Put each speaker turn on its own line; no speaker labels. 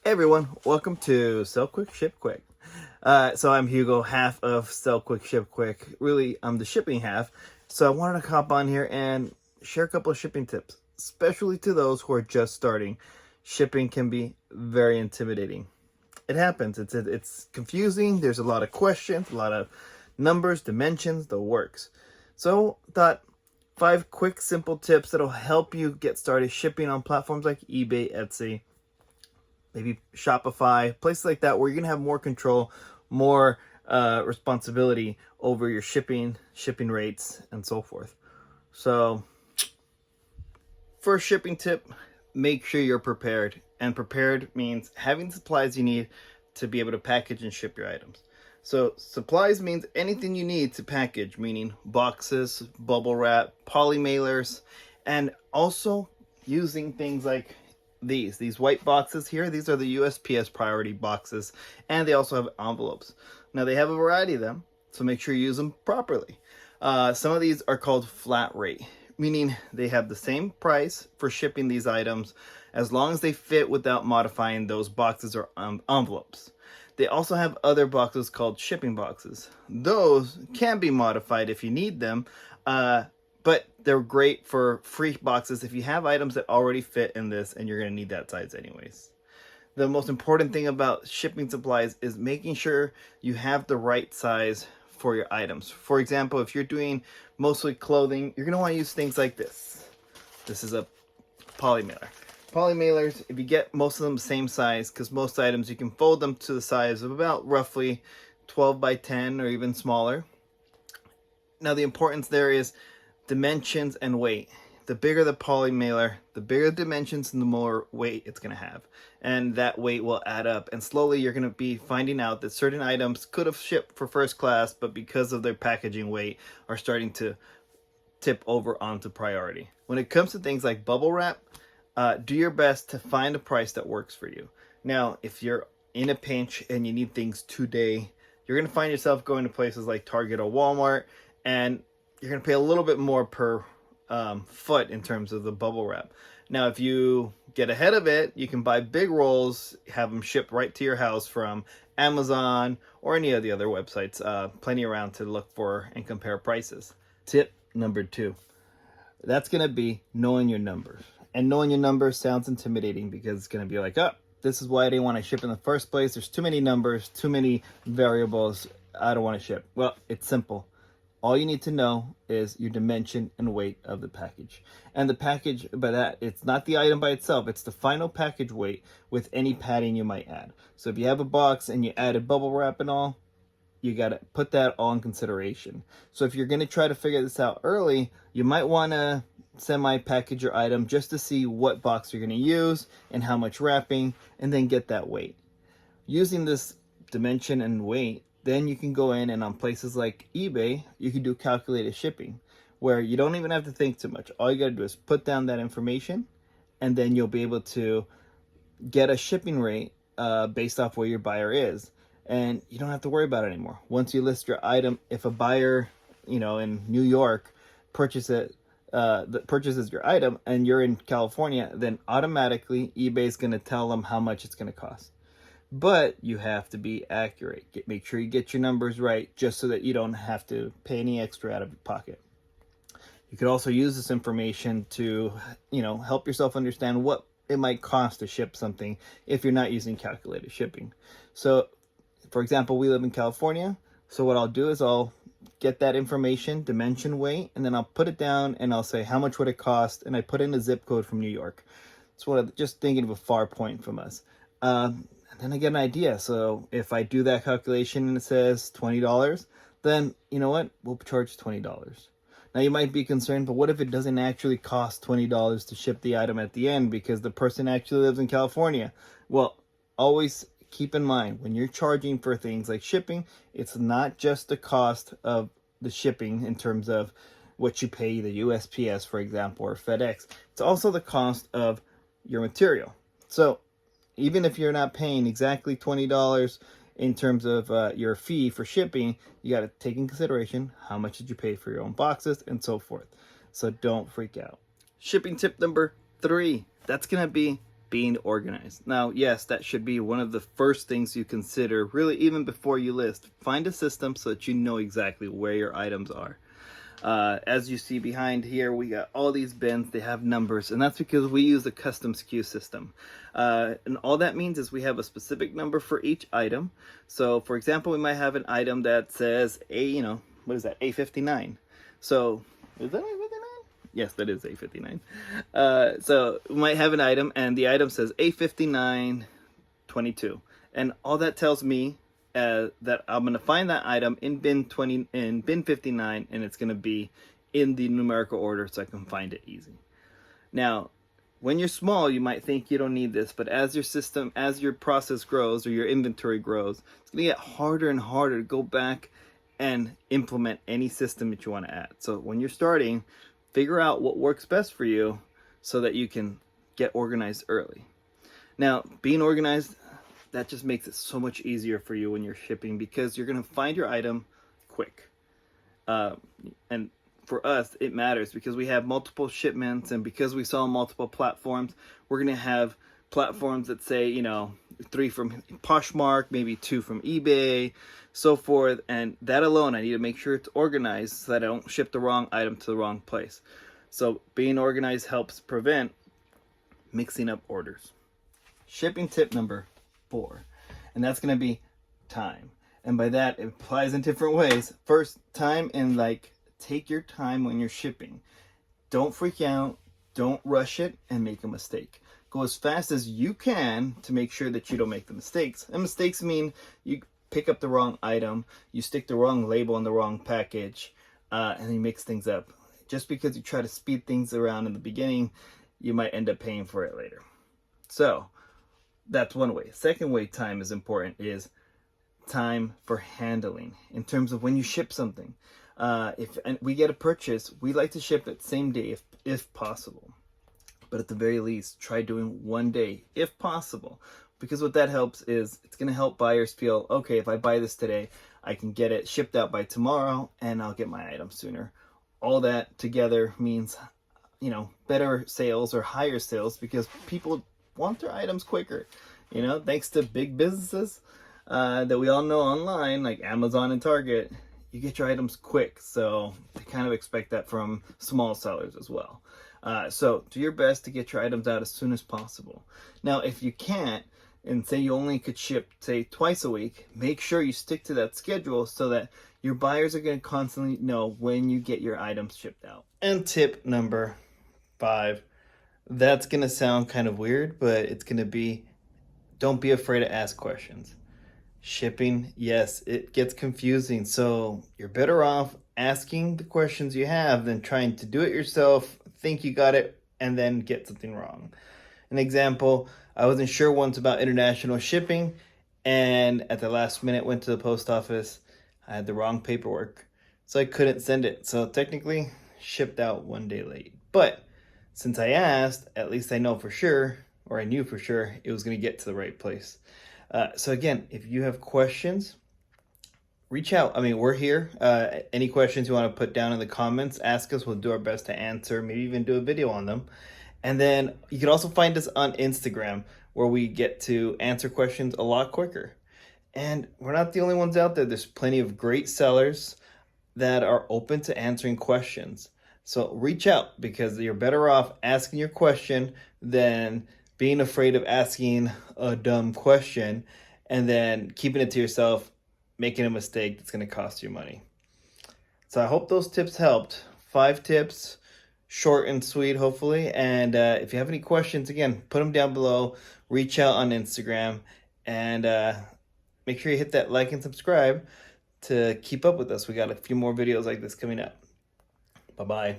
Hey everyone, welcome to Sell Quick, Ship Quick. So I'm Hugo, half of Sell Quick, Ship Quick. Really, I'm the shipping half. So I wanted to hop on here and share a couple of shipping tips, especially to those who are just starting. Shipping can be very intimidating. It happens. It's confusing. There's a lot of questions, a lot of numbers, dimensions, the works. So thought 5 quick, simple tips that'll help you get started shipping on platforms like eBay, Etsy, maybe Shopify, places like that, where you're gonna have more control, more responsibility over your shipping rates, and so forth. So, first shipping tip: make sure you're prepared. And prepared means having supplies you need to be able to package and ship your items. So supplies means anything you need to package, meaning boxes, bubble wrap, poly mailers, and also using things like these white boxes here. These are the USPS priority boxes, and they also have envelopes. Now they have a variety of them, so make sure you use them properly. Some of these are called flat rate, meaning they have the same price for shipping these items as long as they fit without modifying those boxes or envelopes. They also have other boxes called shipping boxes. Those can be modified if you need them, but they're great for free boxes if you have items that already fit in this and you're going to need that size anyways. The most important thing about shipping supplies is making sure you have the right size for your items. For example, if you're doing mostly clothing, you're going to want to use things like this. This is a poly mailer. Poly mailers, if you get most of them the same size, because most items you can fold them to the size of about roughly 12 by 10 or even smaller. Now the importance there is dimensions and weight. The bigger the poly mailer, the bigger the dimensions and the more weight it's going to have. And that weight will add up. And slowly you're going to be finding out that certain items could have shipped for first class, but because of their packaging weight are starting to tip over onto priority. When it comes to things like bubble wrap, do your best to find a price that works for you. Now, if you're in a pinch and you need things today, you're going to find yourself going to places like Target or Walmart, and you're going to pay a little bit more per foot in terms of the bubble wrap. Now, if you get ahead of it, you can buy big rolls, have them shipped right to your house from Amazon or any of the other websites. Plenty around to look for and compare prices. Tip number 2. That's going to be knowing your numbers. And knowing your numbers sounds intimidating because it's going to be like, oh, this is why I didn't want to ship in the first place. There's too many numbers, too many variables. I don't want to ship. Well, it's simple. All you need to know is your dimension and weight of the package. And the package, by that, it's not the item by itself. It's the final package weight with any padding you might add. So if you have a box and you added bubble wrap and all, you got to put that all in consideration. So if you're going to try to figure this out early, you might want to semi-package your item just to see what box you're going to use and how much wrapping, and then get that weight. Using this dimension and weight, then you can go in and on places like eBay, you can do calculated shipping, where you don't even have to think too much. All you got to do is put down that information, and then you'll be able to get a shipping rate based off where your buyer is. And you don't have to worry about it anymore. Once you list your item, if a buyer, in New York purchases your item and you're in California, then automatically eBay is going to tell them how much it's going to cost. But you have to be accurate. Make sure you get your numbers right, just so that you don't have to pay any extra out of your pocket. You could also use this information to, help yourself understand what it might cost to ship something if you're not using calculated shipping. So, for example, we live in California. So what I'll do is I'll get that information, dimension, weight, and then I'll put it down and I'll say how much would it cost, and I put in a zip code from New York. It's what I'm just thinking of, a far point from us. And then I get an idea. So if I do that calculation and it says $20, then you know what? We'll charge $20. Now you might be concerned, but what if it doesn't actually cost $20 to ship the item at the end because the person actually lives in California? Well, always keep in mind, when you're charging for things like shipping, it's not just the cost of the shipping in terms of what you pay the USPS, for example, or FedEx. It's also the cost of your material. So even if you're not paying exactly $20 in terms of your fee for shipping, you got to take in consideration how much did you pay for your own boxes and so forth. So don't freak out. Shipping tip number 3, that's going to be being organized. Now, yes, that should be one of the first things you consider, really, even before you list. Find a system so that you know exactly where your items are. As you see behind here, we got all these bins. They have numbers, and that's because we use a custom SKU system. And all that means is we have a specific number for each item. So, for example, we might have an item that says what is that? A59. So, is that A59? Yes, that is A59. So we might have an item, and the item says A5922, and all that tells me that I'm going to find that item in bin 59, and it's going to be in the numerical order so I can find it easy. Now, when you're small, you might think you don't need this, but as your process grows or your inventory grows, it's going to get harder and harder to go back and implement any system that you want to add. So when you're starting, figure out what works best for you so that you can get organized early. Now, being organized, that just makes it so much easier for you when you're shipping, because you're going to find your item quick. And for us, it matters because we have multiple shipments, and because we sell on multiple platforms, we're going to have platforms that say, 3 from Poshmark, maybe 2 from eBay, so forth. And that alone, I need to make sure it's organized so that I don't ship the wrong item to the wrong place. So being organized helps prevent mixing up orders. Shipping tip number 4, and that's going to be time. And by that, it applies in different ways. First, time, and take your time when you're shipping. Don't freak out, don't rush it and make a mistake. Go as fast as you can to make sure that you don't make the mistakes. And mistakes mean you pick up the wrong item, you stick the wrong label on the wrong package, and you mix things up. Just because you try to speed things around in the beginning, you might end up paying for it later. So that's one way. Second way time is important is time for handling. In terms of when you ship something, if we get a purchase, we like to ship it same day if possible. But at the very least, try doing one day if possible, because what that helps is it's going to help buyers feel, okay, if I buy this today, I can get it shipped out by tomorrow and I'll get my item sooner. All that together means, better sales or higher sales, because people want their items quicker. Thanks to big businesses that we all know online, like Amazon and Target, you get your items quick. So they kind of expect that from small sellers as well. So do your best to get your items out as soon as possible. Now, if you can't, and say you only could ship, say, twice a week, make sure you stick to that schedule so that your buyers are going to constantly know when you get your items shipped out. And tip number 5, that's going to sound kind of weird, but it's going to be, don't be afraid to ask questions. Shipping, yes, it gets confusing, so you're better off asking the questions you have than trying to do it yourself, think you got it, and then get something wrong. An example, I wasn't sure once about international shipping, and at the last minute went to the post office. I had the wrong paperwork, so I couldn't send it. So technically, shipped out one day late. But since I asked, at least I know for sure, or I knew for sure, it was going to get to the right place. So again, if you have questions, reach out. I mean, we're here. Any questions you want to put down in the comments, ask us. We'll do our best to answer, maybe even do a video on them. And then you can also find us on Instagram, where we get to answer questions a lot quicker. And we're not the only ones out there. There's plenty of great sellers that are open to answering questions. So reach out, because you're better off asking your question than being afraid of asking a dumb question and then keeping it to yourself, making a mistake that's going to cost you money. So I hope those tips helped. 5 tips, short and sweet, hopefully. And if you have any questions, again, put them down below. Reach out on Instagram, and make sure you hit that like and subscribe to keep up with us. We got a few more videos like this coming up. Bye-bye.